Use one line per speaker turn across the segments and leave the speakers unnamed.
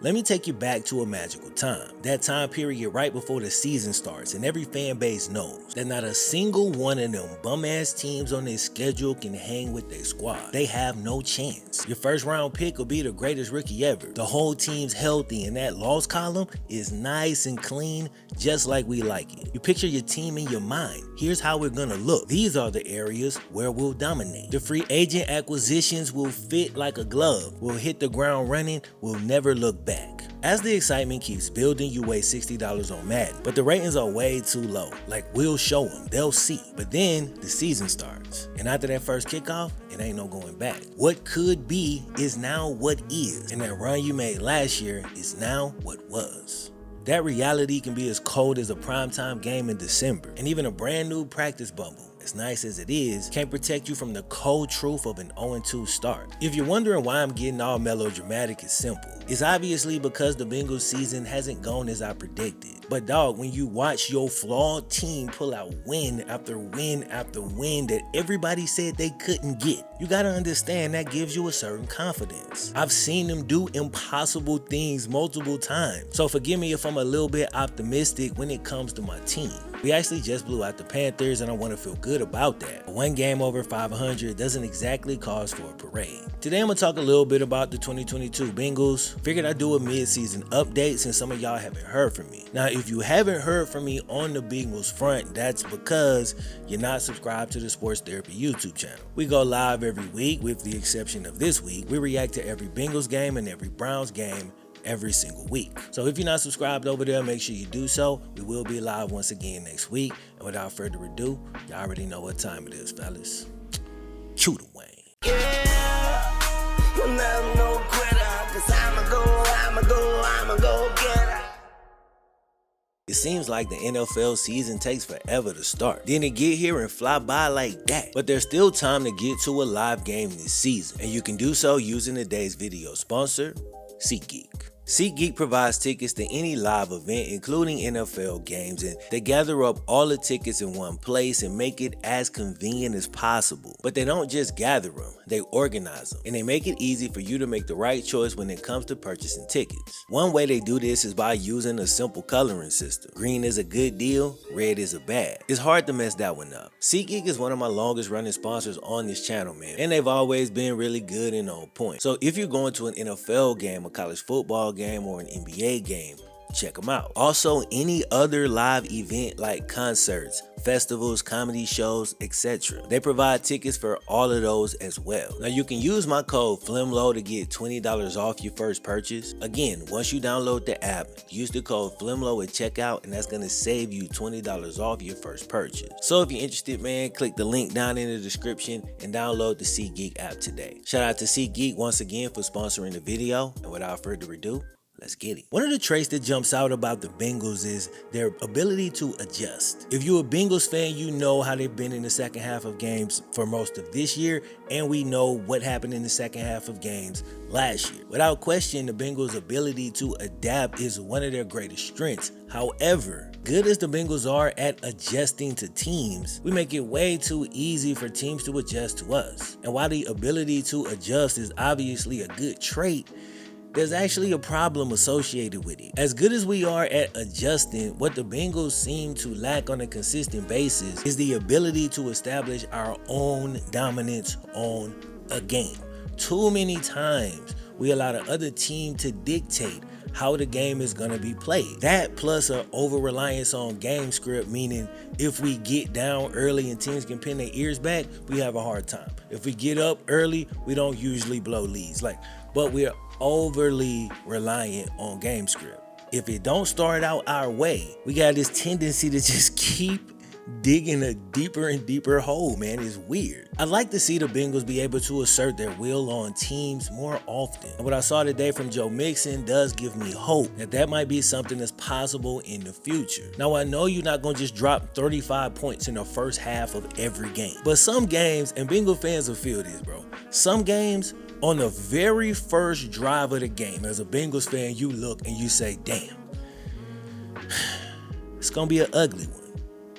Let me take you back to a magical time. That time period right before the season starts, and every fan base knows that not a single one of them bum-ass teams on their schedule can hang with their squad. They have no chance. Your first round pick will be the greatest rookie ever. The whole team's healthy, and that loss column is nice and clean, just like we like it. You picture your team in your mind. Here's how we're gonna look. These are the areas where we'll dominate. The free agent acquisitions will fit like a glove. We'll hit the ground running. We'll never look back. As the excitement keeps building, you weigh $60 on Madden, but the ratings are way too low. Like, we'll show them, they'll see. But then the season starts, and after that first kickoff, it ain't no going back. What could be is now what is, and that run you made last year is now what was. That reality can be as cold as a primetime game in December, and even a brand new practice bubble, as nice as it is, can't protect you from the cold truth of an 0-2 start. If you're wondering why I'm getting all melodramatic, it's simple. It's obviously because the Bengals season hasn't gone as I predicted. But dog, when you watch your flawed team pull out win after win after win that everybody said they couldn't get, you gotta understand that gives you a certain confidence. I've seen them do impossible things multiple times, so forgive me if I'm a little bit optimistic when it comes to my team. We actually just blew out the Panthers, and I want to feel good about that. One game over 500 doesn't exactly cause for a parade. Today I'm going to talk a little bit about the 2022 Bengals. Figured I'd do a mid-season update since some of y'all haven't heard from me. Now, if you haven't heard from me on the Bengals front, that's because you're not subscribed to the Sports Therapy YouTube channel. We go live every week, with the exception of this week. We react to every Bengals game and every Browns game every single week. So if you're not subscribed over there, make sure you do so. We will be live once again next week. And without further ado, y'all already know what time it is, fellas. Cue the Wayne.
Yeah, you'll never know quitter, 'cause I'ma go get her.
It seems like the NFL season takes forever to start. Then it get here and fly by like that. But there's still time to get to a live game this season. And you can do so using today's video sponsor, SeatGeek. SeatGeek provides tickets to any live event, including NFL games, and they gather up all the tickets in one place and make it as convenient as possible. But they don't just gather them, they organize them, and they make it easy for you to make the right choice when it comes to purchasing tickets. One way they do this is by using a simple coloring system. Green is a good deal, red is a bad. It's hard to mess that one up. SeatGeek is one of my longest running sponsors on this channel, man, and they've always been really good and on point. So if you're going to an NFL game, a college football game, or an NBA game, check them out. Also, any other live event like concerts, festivals, comedy shows, etc. They provide tickets for all of those as well. Now you can use my code FlemLo to get $20 off your first purchase. Again, once you download the app, use the code FlemLo at checkout, and that's gonna save you $20 off your first purchase. So if you're interested, man, click the link down in the description and download the SeatGeek app today. Shout out to SeatGeek once again for sponsoring the video, and without further ado, let's get it. One of the traits that jumps out about the Bengals is their ability to adjust. If you're a Bengals fan, you know how they've been in the second half of games for most of this year, and we know what happened in the second half of games last year. Without question, the Bengals' ability to adapt is one of their greatest strengths. However, good as the Bengals are at adjusting to teams, we make it way too easy for teams to adjust to us. And while the ability to adjust is obviously a good trait, there's actually a problem associated with it. As good as we are at adjusting, what the Bengals seem to lack on a consistent basis is the ability to establish our own dominance on a game. Too many times, we allow the other team to dictate how the game is going to be played. That plus an over-reliance on game script, meaning if we get down early and teams can pin their ears back, we have a hard time. If we get up early, we don't usually blow leads. But we're overly reliant on game script. If it don't start out our way, we got this tendency to just keep digging a deeper and deeper hole, man. It's weird. I'd like to see the Bengals be able to assert their will on teams more often. And what I saw today from Joe Mixon does give me hope that that might be something that's possible in the future. Now, I know you're not going to just drop 35 points in the first half of every game, but some games, and Bengal fans will feel this, bro, some games, on the very first drive of the game, as a Bengals fan, you look and you say, damn, it's going to be an ugly one.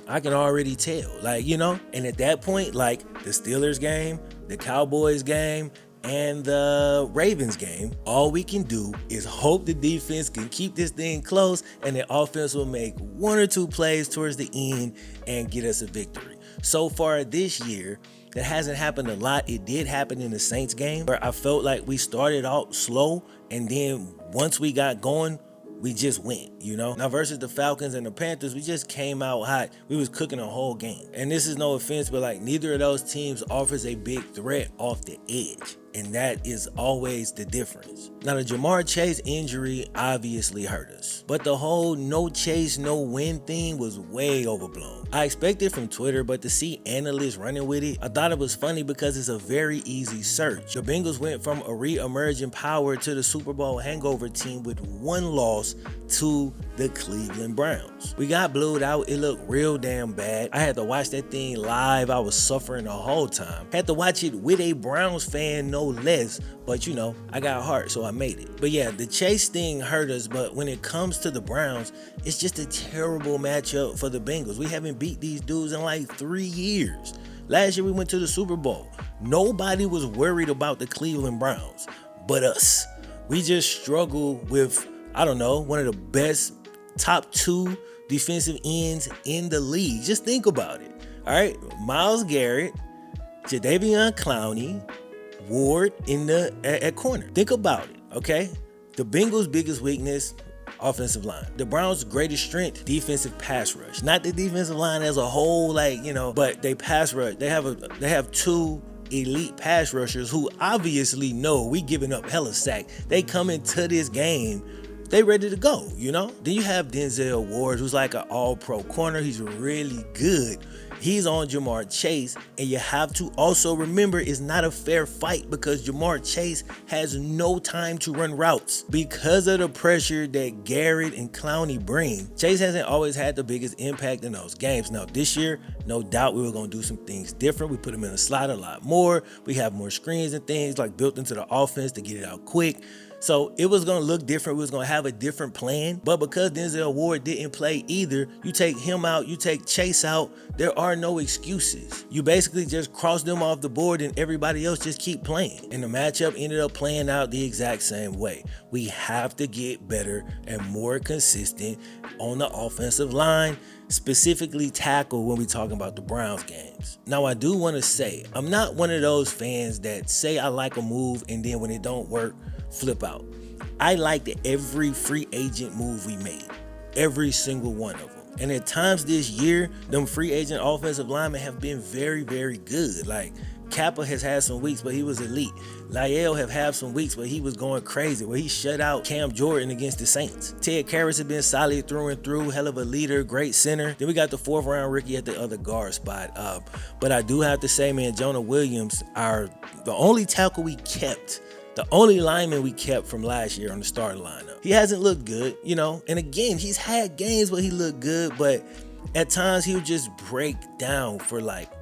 I can already tell, and at that point, the Steelers game, the Cowboys game, and the Ravens game, all we can do is hope the defense can keep this thing close and the offense will make 1 or 2 plays towards the end and get us a victory. So far this year, that hasn't happened a lot. It did happen in the Saints game where I felt like we started out slow and then once we got going, we just went, you know? Now versus the Falcons and the Panthers, we just came out hot. We was cooking a whole game. And this is no offense, but like neither of those teams offers a big threat off the edge. And that is always the difference. Now the Jamar Chase injury obviously hurt us, but the whole no chase, no win thing was way overblown. I expected from Twitter, but to see analysts running with it, I thought it was funny because it's a very easy search. The Bengals went from a re-emerging power to the Super Bowl hangover team with 1 loss to the Cleveland Browns. We got blued out. It looked real damn bad. I had to watch that thing live. I was suffering the whole time. Had to watch it with a Browns fan, no less, but you know, I got heart, so I made it. But yeah, the Chase thing hurt us, but when it comes to the Browns, it's just a terrible matchup for the Bengals. We haven't beat these dudes in like 3 years. Last year we went to the Super Bowl. Nobody was worried about the Cleveland Browns but us. We just struggle with, I don't know, one of the best top 2 defensive ends in the league. Just think about it. All right, Myles Garrett, Jadeveon Clowney, Ward at corner. Think about it, okay? The Bengals' biggest weakness, offensive line. The Browns' greatest strength, defensive pass rush. Not the defensive line as a whole, like, you know, but they pass rush. They have 2 elite pass rushers who obviously know we giving up hella sack. They come into this game, they ready to go, you know? Then you have Denzel Ward, who's like an all-pro corner. He's really good. He's on Jamar Chase, and you have to also remember it's not a fair fight because Jamar Chase has no time to run routes because of the pressure that Garrett and Clowney bring. Chase hasn't always had the biggest impact in those games. Now this year, no doubt we were going to do some things different. We put him in the slot a lot more. We have more screens and things like built into the offense to get it out quick. So it was going to look different. We was going to have a different plan. But because Denzel Ward didn't play either, you take him out, you take Chase out, there are no excuses. You basically just cross them off the board and everybody else just keep playing. And the matchup ended up playing out the exact same way. We have to get better and more consistent on the offensive line, specifically tackle when we're talking about the Browns games. Now, I do want to say, I'm not one of those fans that say I like a move and then when it don't work, flip out. I liked every free agent move we made, every single one of them. And at times this year, them free agent offensive linemen have been very, very good. Like Kappa has had some weeks, but he was elite. Lyell have had some weeks, but he was going crazy, where he shut out Cam Jordan against the Saints. Ted Karras has been solid through and through, hell of a leader, great center. Then we got the 4th round rookie at the other guard spot. But I do have to say, man, Jonah Williams, the only tackle we kept, the only lineman we kept from last year on the starting lineup. He hasn't looked good, you know, and again, he's had games where he looked good, but at times he'll just break down for like,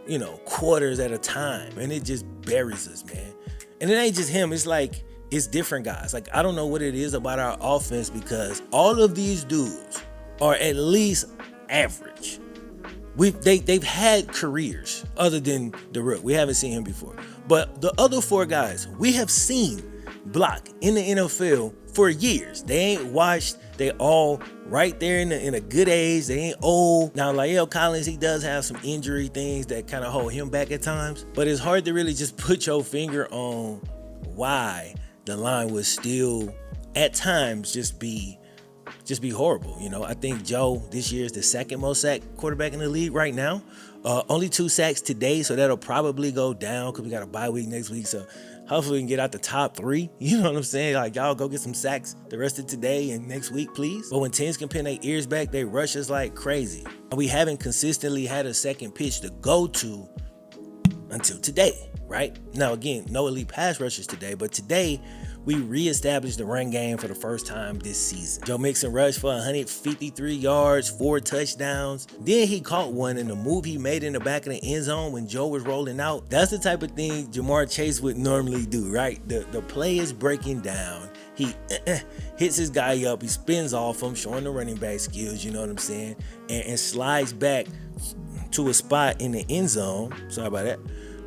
you know, quarters at a time, and it just buries us, man. And it ain't just him, it's like, it's different guys. Like, I don't know what it is about our offense because all of these dudes are at least average. They've had careers other than the Rook. We haven't seen him before. But the other 4 guys we have seen block in the NFL for years. They ain't washed. They all right there in a good age. They ain't old. Now, La'el Collins, he does have some injury things that kind of hold him back at times. But it's hard to really just put your finger on why the line would still, at times, just be horrible. You know, I think Joe this year is the 2nd most sacked quarterback in the league right now. Only 2 sacks today, so that'll probably go down because we got a bye week next week. So hopefully we can get out the top 3. You know what I'm saying? Like, y'all go get some sacks the rest of today and next week, please. But when teams can pin their ears back, they rush us like crazy. And we haven't consistently had a second pitch to go to until today, right? Now, again, no elite pass rushers today, but today we reestablished the run game for the first time this season. Joe Mixon rushed for 153 yards, 4 touchdowns. Then he caught one in the move he made in the back of the end zone when Joe was rolling out. That's the type of thing Jamar Chase would normally do, right? The play is breaking down. He hits his guy up. He spins off him, showing the running back skills, you know what I'm saying? And slides back to a spot in the end zone. Sorry about that.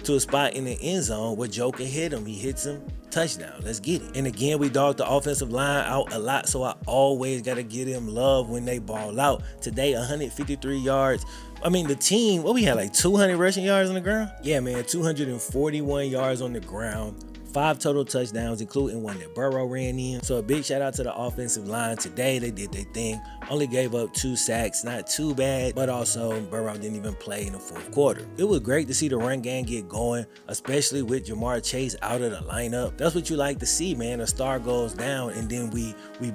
to a spot in the end zone where Joe can hit him. He hits him, touchdown. Let's get it. And again, we dog the offensive line out a lot, so I always got to give them love when they ball out. Today, 153 yards. I mean, the team, what we had, like 200 rushing yards on the ground? Yeah, man, 241 yards on the ground. 5 total touchdowns, including one that Burrow ran in. So a big shout out to the offensive line today. They did their thing. Only gave up 2 sacks, not too bad, but also Burrow didn't even play in the fourth quarter. It was great to see the run game get going, especially with Jamar Chase out of the lineup. That's what you like to see, man. A star goes down, and then we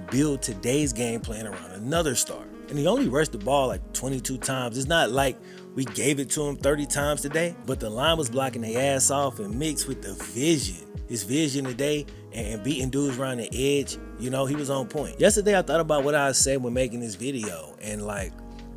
build today's game plan around another star. And he only rushed the ball like 22 times. It's not like we gave it to him 30 times today, but the line was blocking their ass off, and mixed with the vision. His vision today and beating dudes around the edge, you know, he was on point. Yesterday, I thought about what I said when making this video, and like,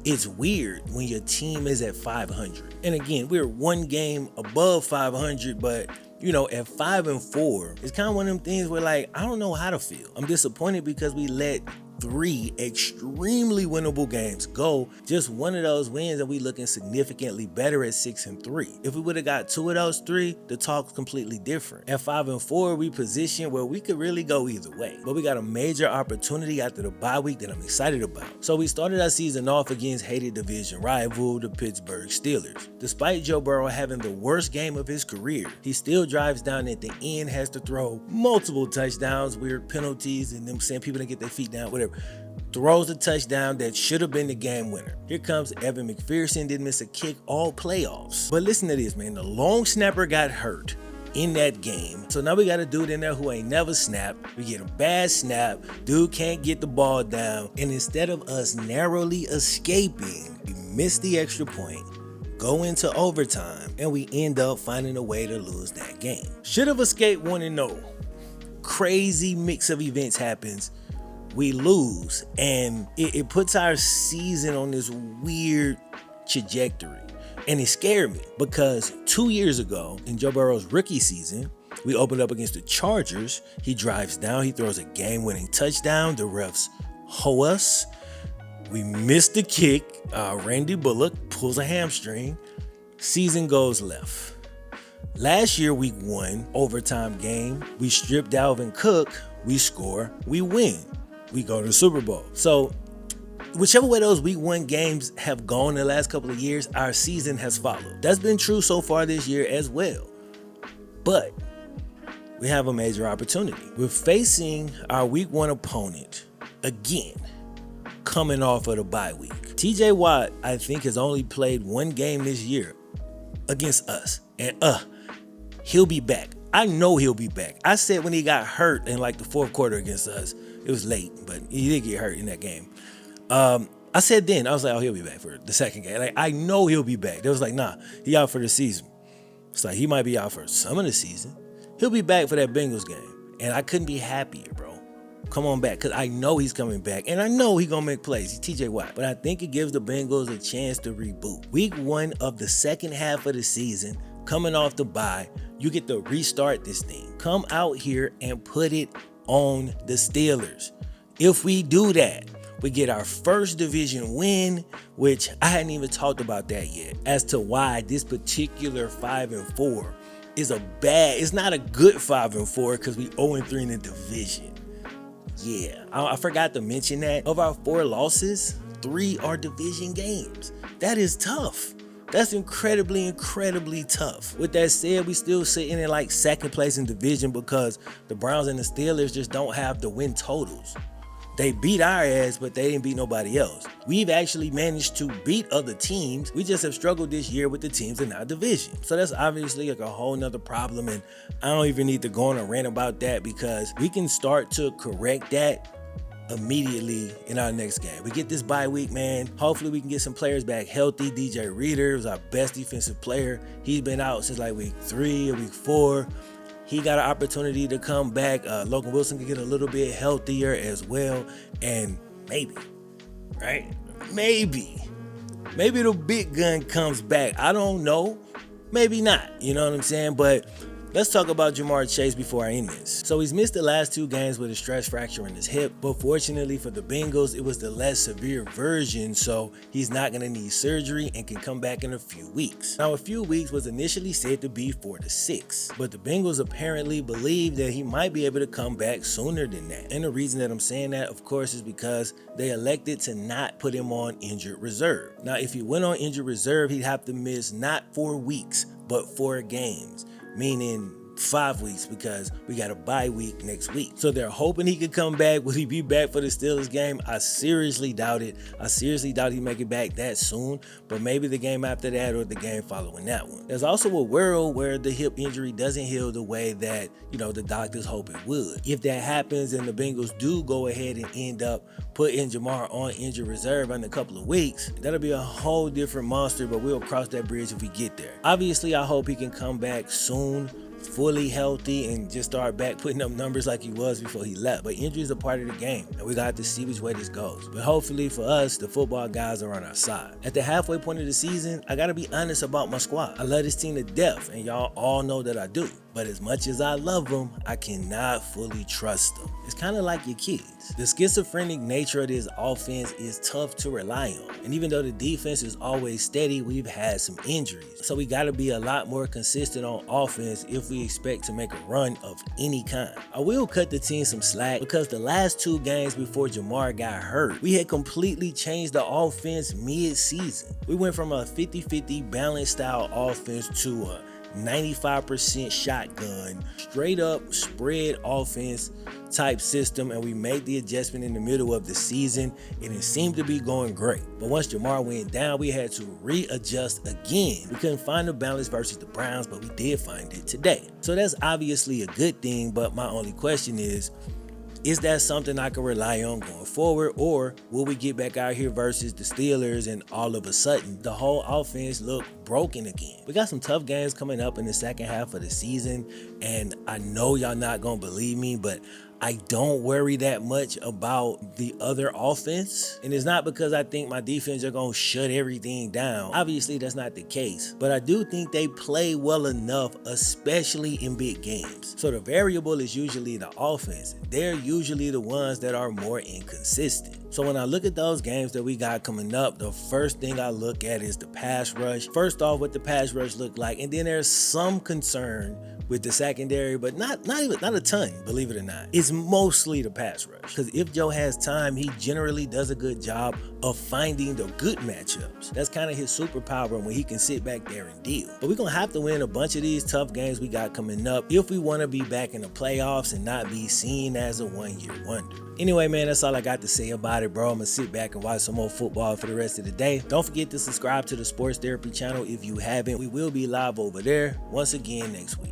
it's weird when your team is at 500. And again, we're one game above 500, but you know, at 5-4, it's kind of one of them things where like, I don't know how to feel. I'm disappointed because we let 3 extremely winnable games go. Just one of those wins and we looking significantly better at 6-3. If we would have got 2 of those 3, the talk's completely different. At 5-4, we positioned where we could really go either way. But we got a major opportunity after the bye week that I'm excited about. So we started our season off against hated division rival, the Pittsburgh Steelers. Despite Joe Burrow having the worst game of his career, he still drives down at the end, has to throw multiple touchdowns, weird penalties, and them saying people didn't get their feet down, whatever. Throws a touchdown that should have been the game winner. Here comes Evan McPherson, didn't miss a kick all playoffs. But listen to this, man. The long snapper got hurt in that game. So now we got a dude in there who ain't never snapped. We get a bad snap. Dude can't get the ball down. And instead of us narrowly escaping, we miss the extra point, go into overtime, and we end up finding a way to lose that game. Should have escaped 1-0. Crazy mix of events happens. We lose, and it puts our season on this weird trajectory. And it scared me because 2 years ago in Joe Burrow's rookie season, we opened up against the Chargers. He drives down, he throws a game-winning touchdown. The refs hoe us. We missed the kick. Randy Bullock pulls a hamstring. Season goes left. Last year, week 1, overtime game. We strip Dalvin Cook. We score. We win. We go to the Super Bowl. So whichever way those week 1 games have gone the last couple of years, our season has followed. That's been true so far this year as well. But we have a major opportunity. We're facing our week 1 opponent again, coming off of the bye week. TJ Watt, I think, has only played 1 game this year against us. And he'll be back. I know he'll be back. I said when he got hurt in like the fourth quarter against us, it was late, but he did get hurt in that game. I said then, I was like, oh, he'll be back for the second game. Like, I know he'll be back. They was like, nah, he out for the season. It's like, he might be out for some of the season. He'll be back for that Bengals game. And I couldn't be happier, bro. Come on back, because I know he's coming back. And I know he's going to make plays. He's TJ Watt. But I think it gives the Bengals a chance to reboot. Week 1 of the second half of the season, coming off the bye, you get to restart this thing. Come out here and put it on the Steelers. If we do that, we get our first division win, which I hadn't even talked about that yet, as to why this particular 5-4 is it's not a good 5-4 because we 0-3 in the division. Yeah, I forgot to mention that. Of our 4 losses, 3 are division games. That is tough. That's incredibly, incredibly tough. With that said, we still sitting in like second place in division because the Browns and the Steelers just don't have the win totals. They beat our ass, but they didn't beat nobody else. We've actually managed to beat other teams. We just have struggled this year with the teams in our division. So that's obviously like a whole nother problem, and I don't even need to go on a rant about that because we can start to correct that immediately in our next game. We get this bye week, man. Hopefully we can get some players back healthy. DJ Reader is our best defensive player. He's been out since like week 3 or week 4. He got an opportunity to come back. Logan Wilson can get a little bit healthier as well. And maybe, right? Maybe the big gun comes back. I don't know. Maybe not. You know what I'm saying? But Let's talk about Ja'Marr Chase before I end this. So he's missed the last 2 games with a stress fracture in his hip, but fortunately for the Bengals, it was the less severe version, so he's not going to need surgery and can come back in a few weeks. Now, a few weeks was initially said to be 4 to 6, but the Bengals apparently believe that he might be able to come back sooner than that. And the reason that I'm saying that, of course, is because they elected to not put him on injured reserve. Now, if he went on injured reserve, he'd have to miss not 4 weeks, but 4 games, meaning 5 weeks, because we got a bye week next week. So they're hoping he could come back. Will he be back for the Steelers game? I seriously doubt it. I seriously doubt he'd make it back that soon, but maybe the game after that or the game following that one. There's also a world where the hip injury doesn't heal the way that, the doctors hope it would. If that happens and the Bengals do go ahead and end up putting Ja'Marr on injured reserve in a couple of weeks, that'll be a whole different monster, but we'll cross that bridge if we get there. Obviously, I hope he can come back soon, fully healthy, and just start back putting up numbers like he was before he left. But injuries are part of the game, and we got to see which way this goes. But hopefully for us, the football guys are on our side. At the halfway point of the season, I gotta be honest about my squad. I love this team to death, and y'all all know that I do. But as much as I love them, I cannot fully trust them. It's kind of like your kids. The schizophrenic nature of this offense is tough to rely on. And even though the defense is always steady, we've had some injuries. So we got to be a lot more consistent on offense if we expect to make a run of any kind. I will cut the team some slack because the last 2 games before Ja'Marr got hurt, we had completely changed the offense mid-season. We went from a 50-50 balanced style offense to a 95% shotgun, straight up spread offense type system, and we made the adjustment in the middle of the season and it seemed to be going great. But once Ja'Marr went down, we had to readjust again. We couldn't find the balance versus the Browns, but we did find it today. So that's obviously a good thing, but my only question is that something I can rely on going forward, or will we get back out here versus the Steelers and all of a sudden the whole offense look broken again? We got some tough games coming up in the second half of the season, and I know y'all not gonna believe me, but I don't worry that much about the other offense. And it's not because I think my defense are gonna shut everything down. Obviously, that's not the case. But I do think they play well enough, especially in big games. So the variable is usually the offense. They're usually the ones that are more inconsistent. So when I look at those games that we got coming up, the first thing I look at is the pass rush. First off, what the pass rush look like, and then there's some concern with the secondary, but not a ton, believe it or not. It's mostly the pass rush, because if Joe has time, he generally does a good job of finding the good matchups. That's kind of his superpower when he can sit back there and deal. But we're gonna have to win a bunch of these tough games we got coming up if we want to be back in the playoffs and not be seen as a one-year wonder. Anyway, man, that's all I got to say about it, bro. I'm gonna sit back and watch some more football for the rest of the day. Don't forget to subscribe to the Sports Therapy channel if you haven't. We will be live over there once again next week.